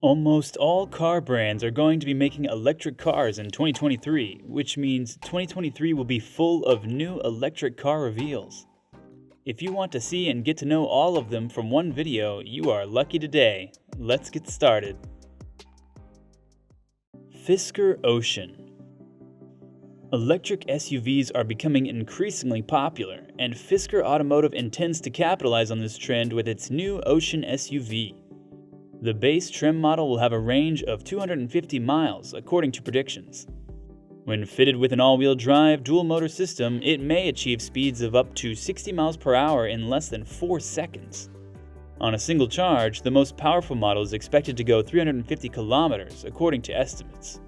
Almost all car brands are going to be making electric cars in 2023, which means 2023 will be full of new electric car reveals. If you want to see and get to know all of them from one video, you are lucky today. Let's get started. Fisker Ocean. Electric SUVs are becoming increasingly popular, and Fisker Automotive intends to capitalize on this trend with its new Ocean SUV. The base trim model will have a range of 250 miles, according to predictions. When fitted with an all-wheel drive dual-motor system, it may achieve speeds of up to 60 miles per hour in less than 4 seconds. On a single charge, the most powerful model is expected to go 350 kilometers, according to estimates.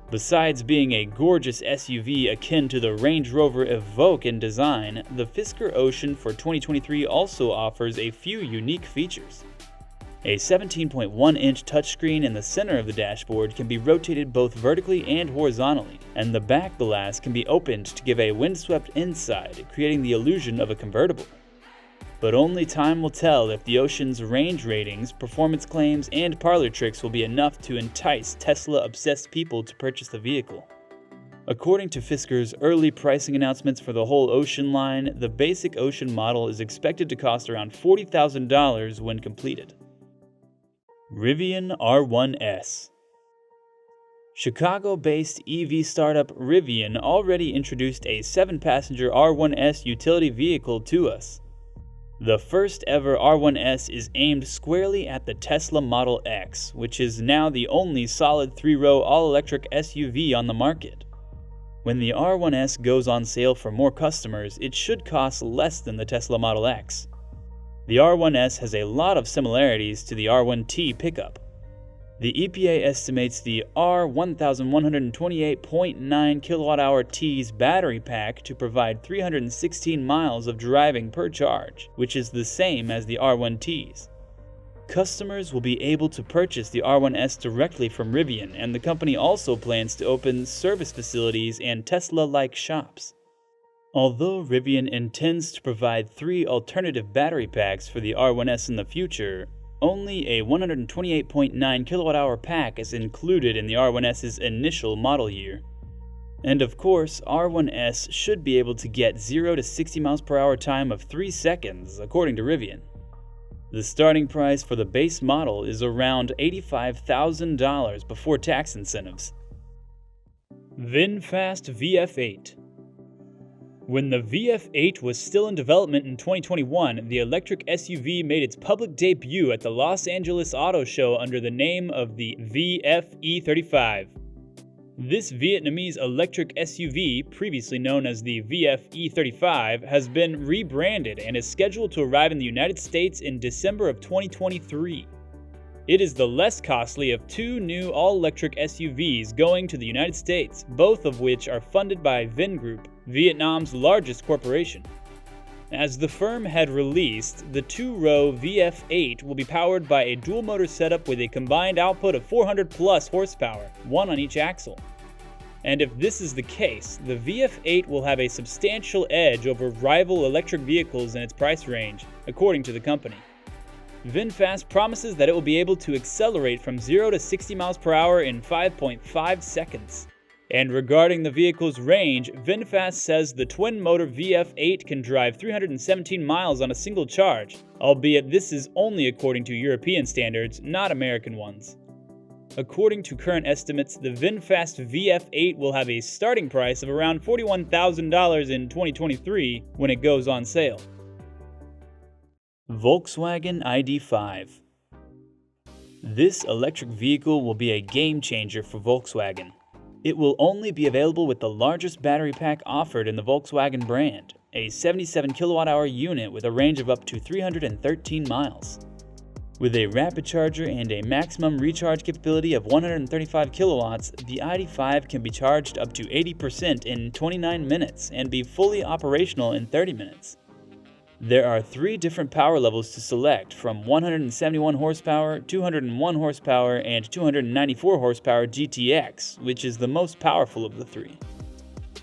Besides being a gorgeous SUV akin to the Range Rover Evoque in design, the Fisker Ocean for 2023 also offers a few unique features. A 17.1-inch touchscreen in the center of the dashboard can be rotated both vertically and horizontally, and the back glass can be opened to give a windswept inside, creating the illusion of a convertible. But only time will tell if the Ocean's range ratings, performance claims, and parlor tricks will be enough to entice Tesla-obsessed people to purchase the vehicle. According to Fisker's early pricing announcements for the whole Ocean line, the basic Ocean model is expected to cost around $40,000 when completed. Rivian R1S. Chicago-based EV startup Rivian already introduced a 7-passenger R1S utility vehicle to us. The first ever R1S is aimed squarely at the Tesla Model X, which is now the only solid 3-row all-electric SUV on the market. When the R1S goes on sale for more customers, it should cost less than the Tesla Model X. The R1S has a lot of similarities to the R1T pickup. The EPA estimates the R1128.9 kWh-T's battery pack to provide 316 miles of driving per charge, which is the same as the R1T's. Customers will be able to purchase the R1S directly from Rivian, and the company also plans to open service facilities and Tesla-like shops. Although Rivian intends to provide 3 alternative battery packs for the R1S in the future, only a 128.9 kWh pack is included in the R1S's initial model year. And of course, R1S should be able to get 0 to 60 miles per hour time of 3 seconds, according to Rivian. The starting price for the base model is around $85,000 before tax incentives. VinFast VF8. When the VF8 was still in development in 2021, the electric SUV made its public debut at the Los Angeles Auto Show under the name of the VF-E35. This Vietnamese electric SUV, previously known as the VF-E35, has been rebranded and is scheduled to arrive in the United States in December of 2023. It is the less costly of 2 new all-electric SUVs going to the United States, both of which are funded by Vingroup, Vietnam's largest corporation. As the firm had released, the 2-row VF8 will be powered by a dual-motor setup with a combined output of 400-plus horsepower, one on each axle. And if this is the case, the VF8 will have a substantial edge over rival electric vehicles in its price range, according to the company. VinFast promises that it will be able to accelerate from 0 to 60 miles per hour in 5.5 seconds. And regarding the vehicle's range, VinFast says the twin-motor VF8 can drive 317 miles on a single charge, albeit this is only according to European standards, not American ones. According to current estimates, the VinFast VF8 will have a starting price of around $41,000 in 2023 when it goes on sale. Volkswagen ID.5. This electric vehicle will be a game changer for Volkswagen. It will only be available with the largest battery pack offered in the Volkswagen brand, a 77 kWh unit with a range of up to 313 miles. With a rapid charger and a maximum recharge capability of 135 kilowatts, the ID.5 can be charged up to 80% in 29 minutes and be fully operational in 30 minutes. There are 3 different power levels to select, from 171 horsepower, 201 horsepower, and 294 horsepower GTX, which is the most powerful of the 3.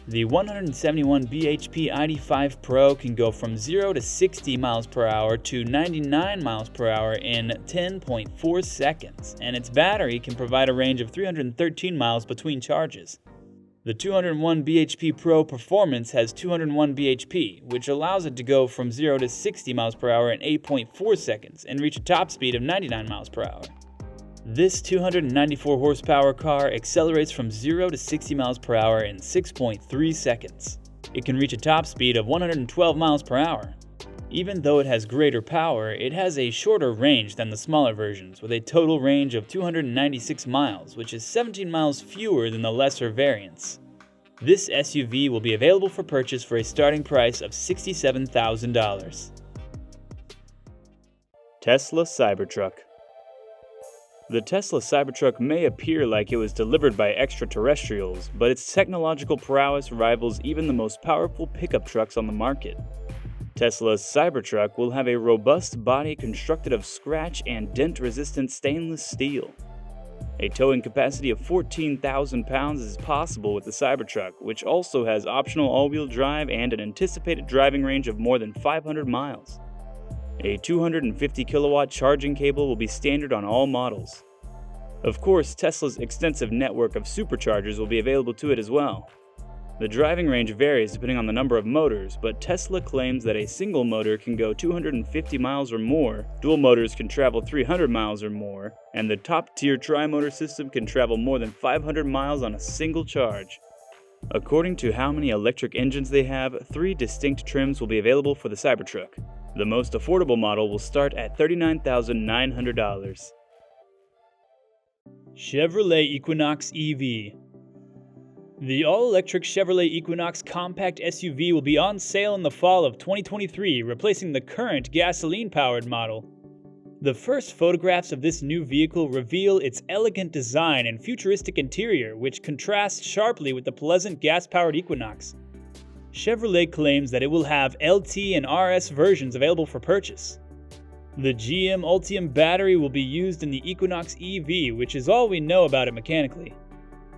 The 171 bhp ID.5 Pro can go from 0 to 60 miles per hour to 99 miles per hour in 10.4 seconds, and its battery can provide a range of 313 miles between charges. The 201 bhp Pro Performance has 201 bhp, which allows it to go from 0 to 60 miles per hour in 8.4 seconds and reach a top speed of 99 miles per hour. This 294 horsepower car accelerates from 0 to 60 miles per hour in 6.3 seconds. It can reach a top speed of 112 miles per hour. Even though it has greater power, it has a shorter range than the smaller versions, with a total range of 296 miles, which is 17 miles fewer than the lesser variants. This SUV will be available for purchase for a starting price of $67,000. Tesla Cybertruck. The Tesla Cybertruck may appear like it was delivered by extraterrestrials, but its technological prowess rivals even the most powerful pickup trucks on the market. Tesla's Cybertruck will have a robust body constructed of scratch and dent-resistant stainless steel. A towing capacity of 14,000 pounds is possible with the Cybertruck, which also has optional all-wheel drive and an anticipated driving range of more than 500 miles. A 250 kilowatt charging cable will be standard on all models. Of course, Tesla's extensive network of superchargers will be available to it as well. The driving range varies depending on the number of motors, but Tesla claims that a single motor can go 250 miles or more, dual motors can travel 300 miles or more, and the top-tier tri-motor system can travel more than 500 miles on a single charge. According to how many electric engines they have, 3 distinct trims will be available for the Cybertruck. The most affordable model will start at $39,900. Chevrolet Equinox EV. The all-electric Chevrolet Equinox compact SUV will be on sale in the fall of 2023, replacing the current gasoline-powered model. The first photographs of this new vehicle reveal its elegant design and futuristic interior, which contrasts sharply with the pleasant gas-powered Equinox. Chevrolet claims that it will have LT and RS versions available for purchase. The GM Ultium battery will be used in the Equinox EV, which is all we know about it mechanically.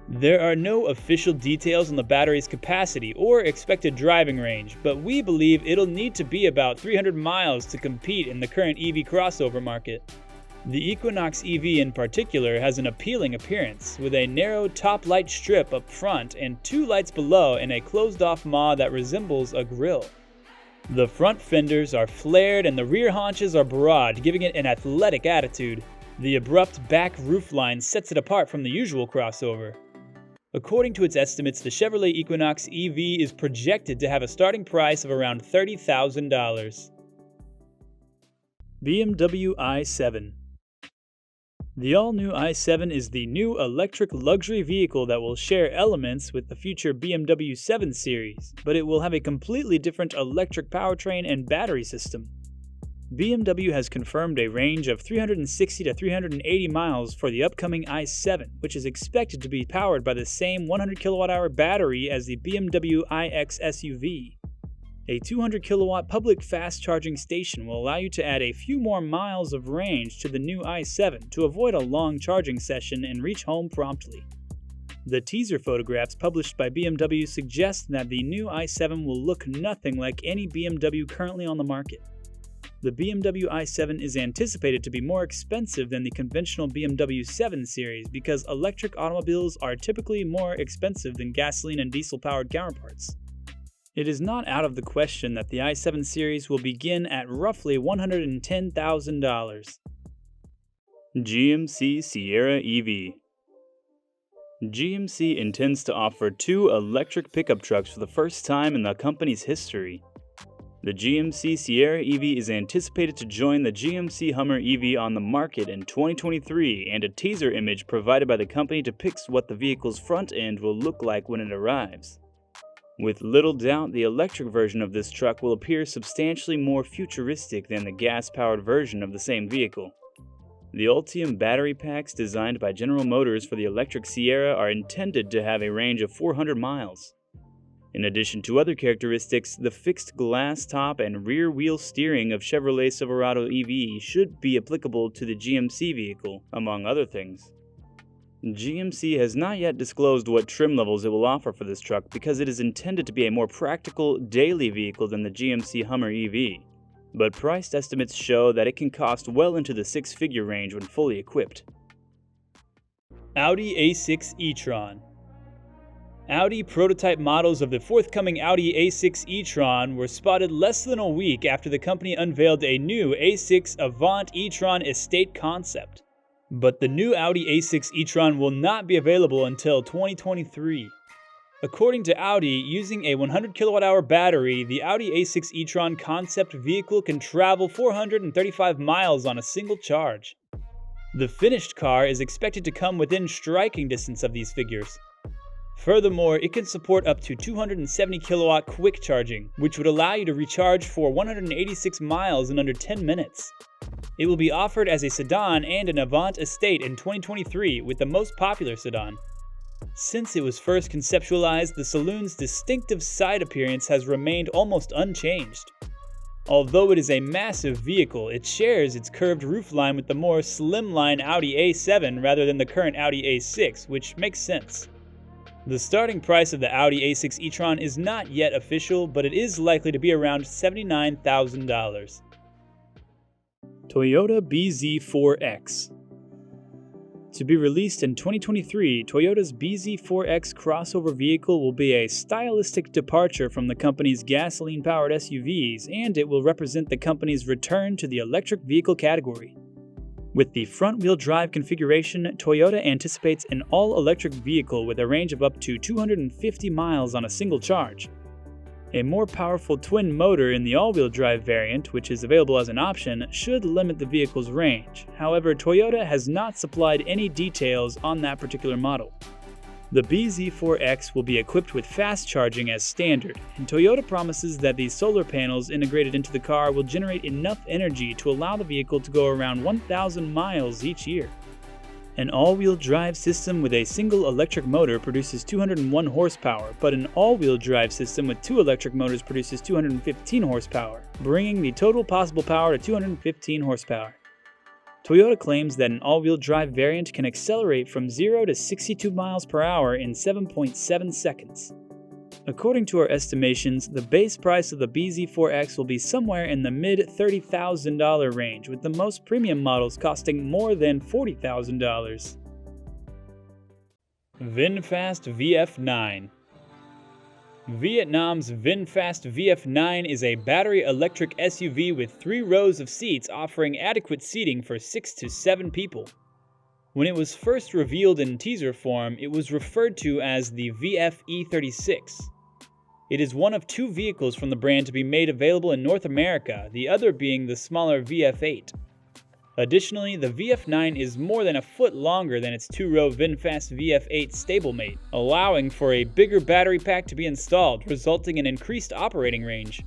There are no official details on the battery's capacity or expected driving range, but we believe it'll need to be about 300 miles to compete in the current EV crossover market. The Equinox EV in particular has an appealing appearance, with a narrow top light strip up front and 2 lights below and a closed-off maw that resembles a grille. The front fenders are flared and the rear haunches are broad, giving it an athletic attitude. The abrupt back roofline sets it apart from the usual crossover. According to its estimates, the Chevrolet Equinox EV is projected to have a starting price of around $30,000. BMW i7. The all-new i7 is the new electric luxury vehicle that will share elements with the future BMW 7 Series, but it will have a completely different electric powertrain and battery system. BMW has confirmed a range of 360 to 380 miles for the upcoming i7, which is expected to be powered by the same 100 kWh battery as the BMW iX SUV. A 200 kilowatt public fast charging station will allow you to add a few more miles of range to the new i7 to avoid a long charging session and reach home promptly. The teaser photographs published by BMW suggest that the new i7 will look nothing like any BMW currently on the market. The BMW i7 is anticipated to be more expensive than the conventional BMW 7 Series because electric automobiles are typically more expensive than gasoline and diesel-powered counterparts. It is not out of the question that the i7 series will begin at roughly $110,000. GMC Sierra EV. GMC intends to offer 2 electric pickup trucks for the first time in the company's history. The GMC Sierra EV is anticipated to join the GMC Hummer EV on the market in 2023, and a teaser image provided by the company depicts what the vehicle's front end will look like when it arrives. With little doubt, the electric version of this truck will appear substantially more futuristic than the gas-powered version of the same vehicle. The Ultium battery packs designed by General Motors for the electric Sierra are intended to have a range of 400 miles. In addition to other characteristics, the fixed glass top and rear wheel steering of Chevrolet Silverado EV should be applicable to the GMC vehicle, among other things. GMC has not yet disclosed what trim levels it will offer for this truck because it is intended to be a more practical, daily vehicle than the GMC Hummer EV, but price estimates show that it can cost well into the six-figure range when fully equipped. Audi A6 e-tron. Audi prototype models of the forthcoming Audi A6 e-tron were spotted less than a week after the company unveiled a new A6 Avant e-tron estate concept. But the new Audi A6 e-tron will not be available until 2023. According to Audi, using a 100 kWh battery, the Audi A6 e-tron concept vehicle can travel 435 miles on a single charge. The finished car is expected to come within striking distance of these figures. Furthermore, it can support up to 270 kilowatt quick charging, which would allow you to recharge for 186 miles in under 10 minutes. It will be offered as a sedan and an Avant estate in 2023 with the most popular sedan. Since it was first conceptualized, the saloon's distinctive side appearance has remained almost unchanged. Although it is a massive vehicle, it shares its curved roofline with the more slimline Audi A7 rather than the current Audi A6, which makes sense. The starting price of the Audi A6 e-tron is not yet official, but it is likely to be around $79,000. Toyota BZ4X. To be released in 2023, Toyota's BZ4X crossover vehicle will be a stylistic departure from the company's gasoline-powered SUVs, and it will represent the company's return to the electric vehicle category. With the front-wheel drive configuration, Toyota anticipates an all-electric vehicle with a range of up to 250 miles on a single charge. A more powerful twin motor in the all-wheel drive variant, which is available as an option, should limit the vehicle's range. However, Toyota has not supplied any details on that particular model. The BZ4X will be equipped with fast charging as standard, and Toyota promises that the solar panels integrated into the car will generate enough energy to allow the vehicle to go around 1,000 miles each year. An all-wheel drive system with a single electric motor produces 201 horsepower, but an all-wheel drive system with two electric motors produces 215 horsepower, bringing the total possible power to 215 horsepower. Toyota claims that an all-wheel drive variant can accelerate from 0 to 62 miles per hour in 7.7 seconds. According to our estimations, the base price of the BZ4X will be somewhere in the mid-$30,000 range, with the most premium models costing more than $40,000. VinFast VF9. Vietnam's VinFast VF9 is a battery electric SUV with 3 rows of seats offering adequate seating for 6 to 7 people. When it was first revealed in teaser form, it was referred to as the VF-E36. It is one of 2 vehicles from the brand to be made available in North America, the other being the smaller VF8. Additionally, the VF9 is more than a foot longer than its 2-row VinFast VF8 stablemate, allowing for a bigger battery pack to be installed, resulting in increased operating range.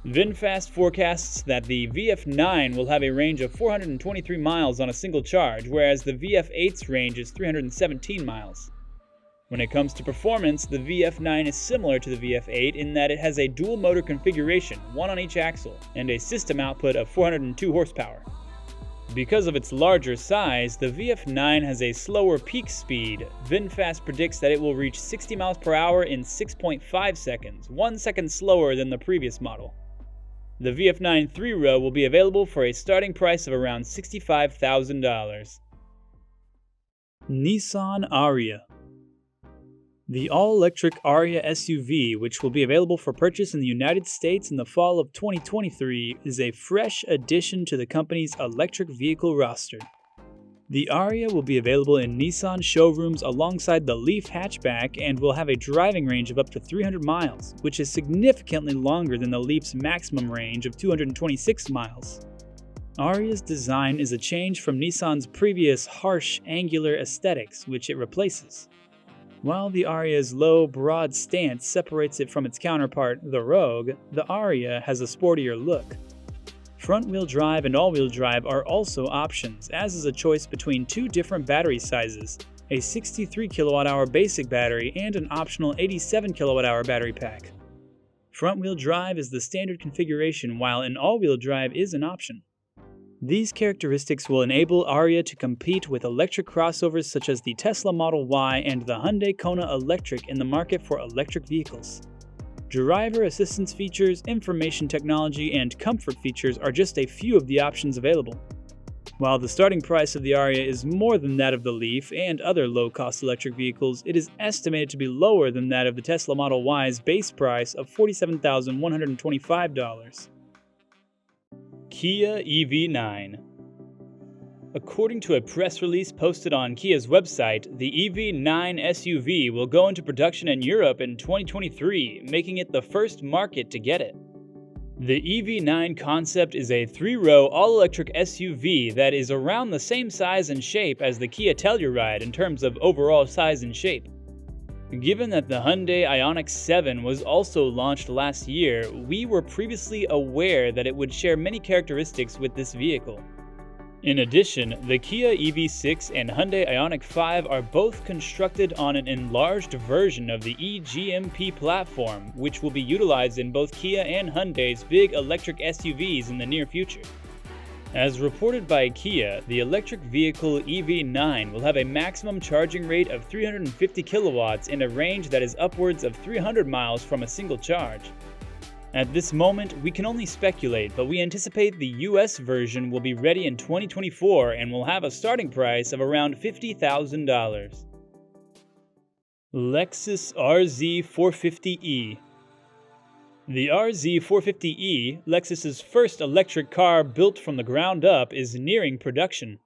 VinFast forecasts that the VF9 will have a range of 423 miles on a single charge, whereas the VF8's range is 317 miles. When it comes to performance, the VF9 is similar to the VF8 in that it has a dual motor configuration, one on each axle, and a system output of 402 horsepower. Because of its larger size, the VF9 has a slower peak speed. VinFast predicts that it will reach 60 miles per hour in 6.5 seconds, 1 second slower than the previous model. The VF9 3-row will be available for a starting price of around $65,000. Nissan Ariya. The all-electric Ariya SUV, which will be available for purchase in the United States in the fall of 2023, is a fresh addition to the company's electric vehicle roster. The Ariya will be available in Nissan showrooms alongside the Leaf hatchback and will have a driving range of up to 300 miles, which is significantly longer than the Leaf's maximum range of 226 miles. Ariya's design is a change from Nissan's previous harsh, angular aesthetics, which it replaces. While the Ariya's low, broad stance separates it from its counterpart, the Rogue, the Ariya has a sportier look. Front-wheel drive and all-wheel drive are also options, as is a choice between 2 different battery sizes, a 63 kWh basic battery and an optional 87 kWh battery pack. Front-wheel drive is the standard configuration, while an all-wheel drive is an option. These characteristics will enable Ariya to compete with electric crossovers such as the Tesla Model Y and the Hyundai Kona Electric in the market for electric vehicles. Driver assistance features, information technology, and comfort features are just a few of the options available. While the starting price of the Ariya is more than that of the Leaf and other low-cost electric vehicles, it is estimated to be lower than that of the Tesla Model Y's base price of $47,125. Kia EV9. According to a press release posted on Kia's website, the EV9 SUV will go into production in Europe in 2023, making it the first market to get it. The EV9 concept is a 3-row all-electric SUV that is around the same size and shape as the Kia Telluride in terms of overall size and shape. Given that the Hyundai Ioniq 7 was also launched last year, we were previously aware that it would share many characteristics with this vehicle. In addition, the Kia EV6 and Hyundai Ioniq 5 are both constructed on an enlarged version of the eGMP platform, which will be utilized in both Kia and Hyundai's big electric SUVs in the near future. As reported by Kia, the electric vehicle EV9 will have a maximum charging rate of 350 kilowatts and a range that is upwards of 300 miles from a single charge. At this moment, we can only speculate, but we anticipate the US version will be ready in 2024 and will have a starting price of around $50,000. Lexus RZ 450e. The RZ 450e, Lexus's first electric car built from the ground up, is nearing production.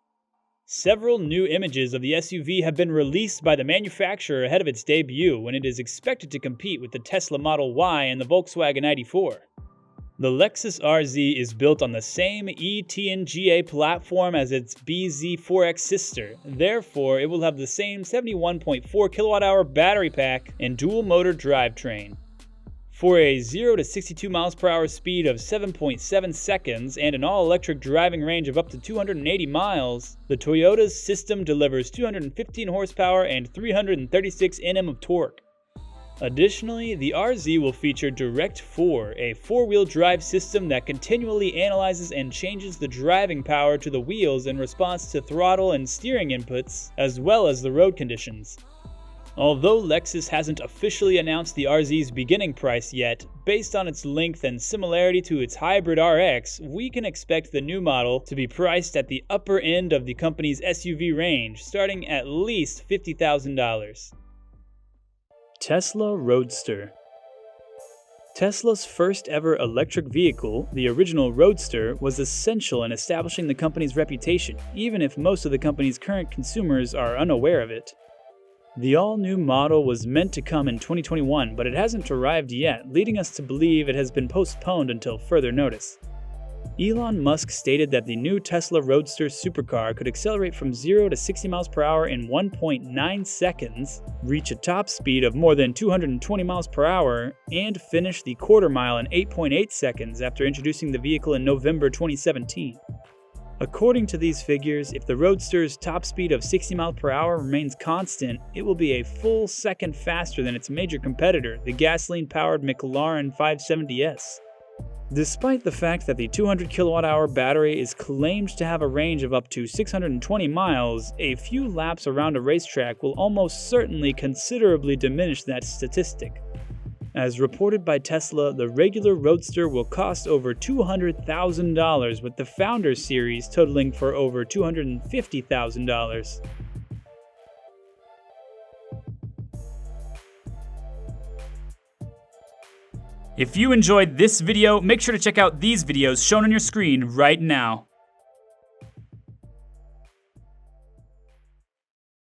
Several new images of the SUV have been released by the manufacturer ahead of its debut, when it is expected to compete with the Tesla Model Y and the Volkswagen ID.5. The Lexus RZ is built on the same eTNGA platform as its BZ4X sister, therefore it will have the same 71.4 kWh battery pack and dual-motor drivetrain. For a 0 to 62 miles per hour speed of 7.7 seconds and an all-electric driving range of up to 280 miles, the Toyota's system delivers 215 horsepower and 336 Nm of torque. Additionally, the RZ will feature Direct4, a four-wheel drive system that continually analyzes and changes the driving power to the wheels in response to throttle and steering inputs, as well as the road conditions. Although Lexus hasn't officially announced the RZ's beginning price yet, based on its length and similarity to its hybrid RX, we can expect the new model to be priced at the upper end of the company's SUV range, starting at least $50,000. Tesla Roadster. Tesla's first ever electric vehicle, the original Roadster, was essential in establishing the company's reputation, even if most of the company's current consumers are unaware of it. The all-new model was meant to come in 2021, but it hasn't arrived yet, leading us to believe it has been postponed until further notice. Elon Musk stated that the new Tesla Roadster supercar could accelerate from 0 to 60 miles per hour in 1.9 seconds, reach a top speed of more than 220 miles per hour, and finish the quarter mile in 8.8 seconds after introducing the vehicle in November 2017. According to these figures, if the Roadster's top speed of 60 miles per hour remains constant, it will be a full second faster than its major competitor, the gasoline-powered McLaren 570S. Despite the fact that the 200 kWh battery is claimed to have a range of up to 620 miles, a few laps around a racetrack will almost certainly considerably diminish that statistic. As reported by Tesla, the regular Roadster will cost over $200,000, with the Founder series totaling for over $250,000. If you enjoyed this video, make sure to check out these videos shown on your screen right now.